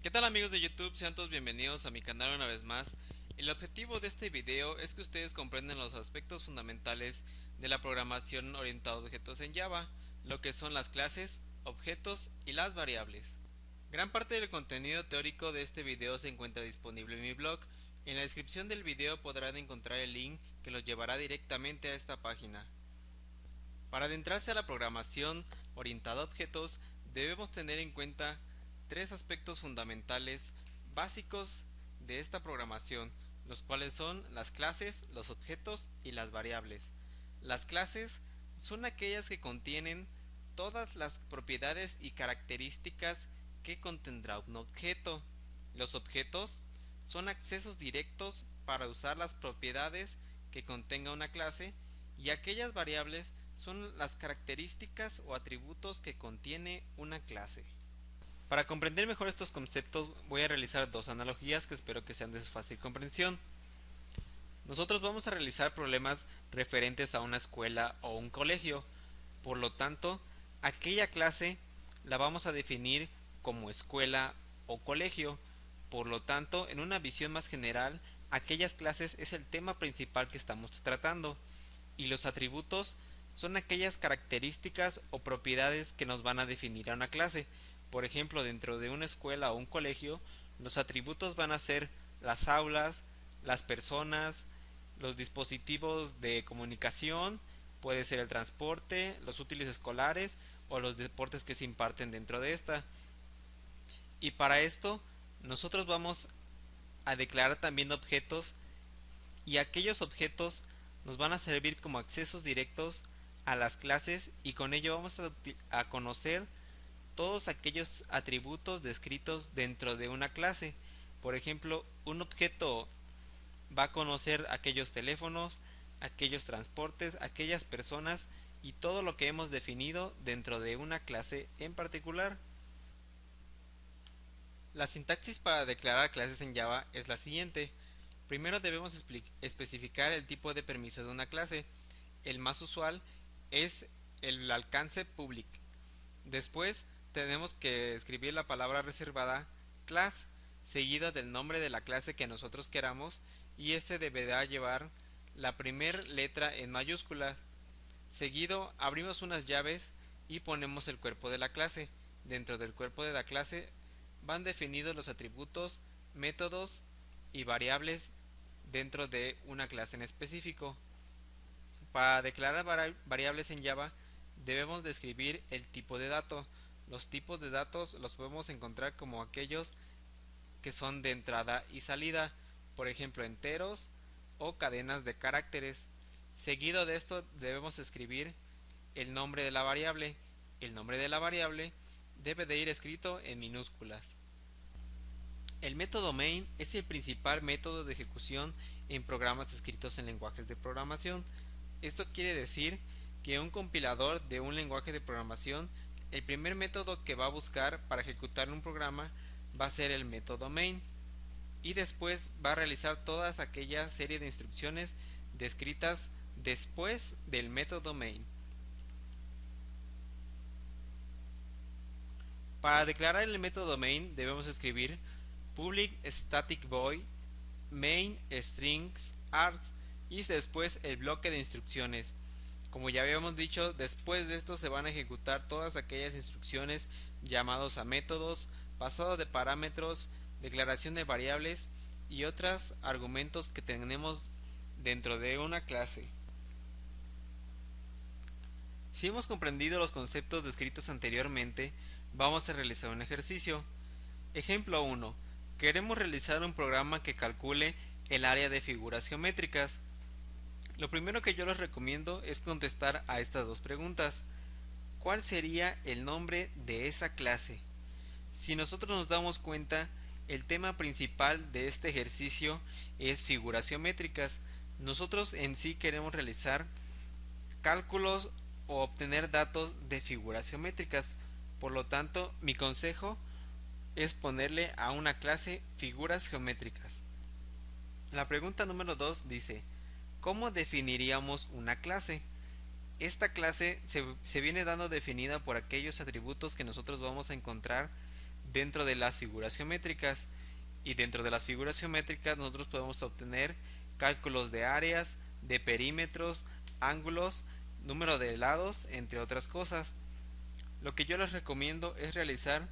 ¿Qué tal amigos de YouTube? Sean todos bienvenidos a mi canal una vez más. El objetivo de este video es que ustedes comprendan los aspectos fundamentales de la programación orientada a objetos en Java, lo que son las clases, objetos y las variables. Gran parte del contenido teórico de este video se encuentra disponible en mi blog. En la descripción del video podrán encontrar el link que los llevará directamente a esta página. Para adentrarse a la programación orientada a objetos, debemos tener en cuenta tres aspectos fundamentales básicos de esta programación, los cuales son las clases, los objetos y las variables. Las clases son aquellas que contienen todas las propiedades y características que contendrá un objeto. Los objetos son accesos directos para usar las propiedades que contenga una clase, y aquellas variables son las características o atributos que contiene una clase. Para comprender mejor estos conceptos voy a realizar dos analogías que espero que sean de fácil comprensión. Nosotros vamos a realizar problemas referentes a una escuela o un colegio. Por lo tanto, aquella clase la vamos a definir como escuela o colegio. Por lo tanto, en una visión más general, aquellas clases es el tema principal que estamos tratando, y los atributos son aquellas características o propiedades que nos van a definir a una clase. Por ejemplo, dentro de una escuela o un colegio, los atributos van a ser las aulas, las personas, los dispositivos de comunicación, puede ser el transporte, los útiles escolares o los deportes que se imparten dentro de esta. Y para esto, nosotros vamos a declarar también objetos, y aquellos objetos nos van a servir como accesos directos a las clases, y con ello vamos a conocer todos aquellos atributos descritos dentro de una clase. Por ejemplo, un objeto va a conocer aquellos teléfonos, aquellos transportes, aquellas personas y todo lo que hemos definido dentro de una clase en particular. La sintaxis para declarar clases en Java es la siguiente. Primero debemos especificar el tipo de permiso de una clase. El más usual es el alcance public. Después tenemos que escribir la palabra reservada class, seguida del nombre de la clase que nosotros queramos, y este deberá llevar la primera letra en mayúscula. Seguido abrimos unas llaves y ponemos el cuerpo de la clase. Dentro del cuerpo de la clase van definidos los atributos, métodos y variables dentro de una clase en específico. Para declarar variables en Java debemos describir el tipo de dato. Los tipos de datos los podemos encontrar como aquellos que son de entrada y salida, por ejemplo enteros o cadenas de caracteres. Seguido de esto debemos escribir el nombre de la variable. El nombre de la variable debe de ir escrito en minúsculas. El método main es el principal método de ejecución en programas escritos en lenguajes de programación. Esto quiere decir que un compilador de un lenguaje de programación, el primer método que va a buscar para ejecutar un programa va a ser el método main, y después va a realizar todas aquellas serie de instrucciones descritas después del método main. Para declarar el método main debemos escribir public static void main strings args y después el bloque de instrucciones. Como ya habíamos dicho, después de esto se van a ejecutar todas aquellas instrucciones llamados a métodos, pasado de parámetros, declaración de variables y otros argumentos que tenemos dentro de una clase. Si hemos comprendido los conceptos descritos anteriormente, vamos a realizar un ejercicio. Ejemplo 1. Queremos realizar un programa que calcule el área de figuras geométricas. Lo primero que yo les recomiendo es contestar a estas dos preguntas. ¿Cuál sería el nombre de esa clase? Si nosotros nos damos cuenta, el tema principal de este ejercicio es figuras geométricas. Nosotros en sí queremos realizar cálculos o obtener datos de figuras geométricas. Por lo tanto, mi consejo es ponerle a una clase figuras geométricas. La pregunta número 2 dice: ¿cómo definiríamos una clase? Esta clase se viene dando definida por aquellos atributos que nosotros vamos a encontrar dentro de las figuras geométricas. Y dentro de las figuras geométricas nosotros podemos obtener cálculos de áreas, de perímetros, ángulos, número de lados, entre otras cosas. Lo que yo les recomiendo es realizar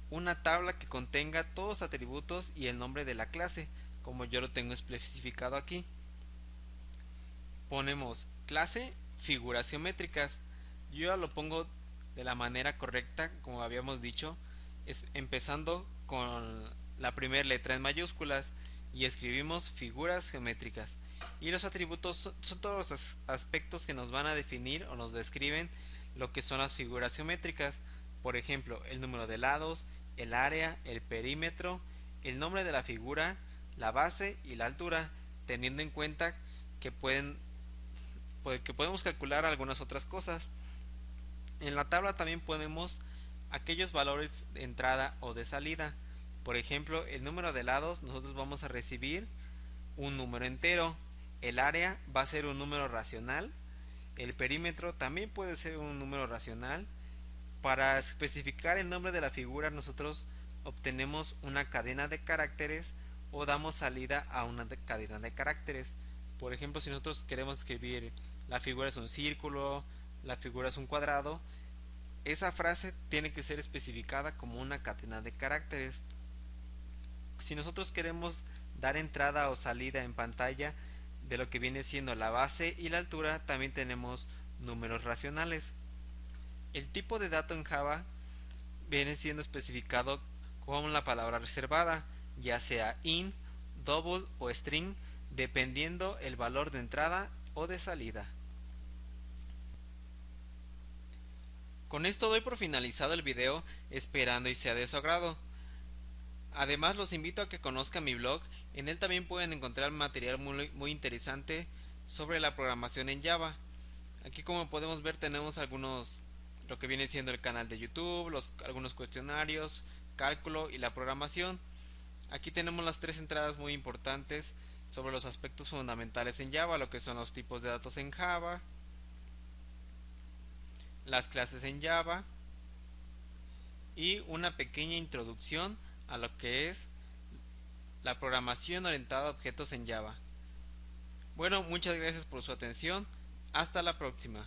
una tabla que contenga todos los atributos y el nombre de la clase, como yo lo tengo especificado aquí. Ponemos clase figuras geométricas. Yo ya lo pongo de la manera correcta, como habíamos dicho, es empezando con la primera letra en mayúsculas y escribimos figuras geométricas. Y los atributos son todos los aspectos que nos van a definir o nos describen lo que son las figuras geométricas. Por ejemplo, el número de lados, el área, el perímetro, el nombre de la figura, la base y la altura, teniendo en cuenta que podemos calcular algunas otras cosas. En la tabla también ponemos aquellos valores de entrada o de salida. Por ejemplo, el número de lados nosotros vamos a recibir un número entero, el área va a ser un número racional, el perímetro también puede ser un número racional. Para especificar el nombre de la figura nosotros obtenemos una cadena de caracteres o damos salida a una cadena de caracteres. Por ejemplo, si nosotros queremos escribir la figura es un círculo, la figura es un cuadrado, esa frase tiene que ser especificada como una cadena de caracteres. Si nosotros queremos dar entrada o salida en pantalla de lo que viene siendo la base y la altura, también tenemos números racionales. El tipo de dato en Java viene siendo especificado con la palabra reservada, ya sea int, double o string, dependiendo el valor de entrada o de salida. Con esto doy por finalizado el video, esperando y sea de su agrado. Además los invito a que conozcan mi blog, en él también pueden encontrar material muy interesante sobre la programación en Java. Aquí como podemos ver tenemos lo que viene siendo el canal de YouTube, algunos cuestionarios, cálculo y la programación. Aquí tenemos las tres entradas muy importantes sobre los aspectos fundamentales en Java, lo que son los tipos de datos en Java, las clases en Java y una pequeña introducción a lo que es la programación orientada a objetos en Java. Bueno, muchas gracias por su atención. Hasta la próxima.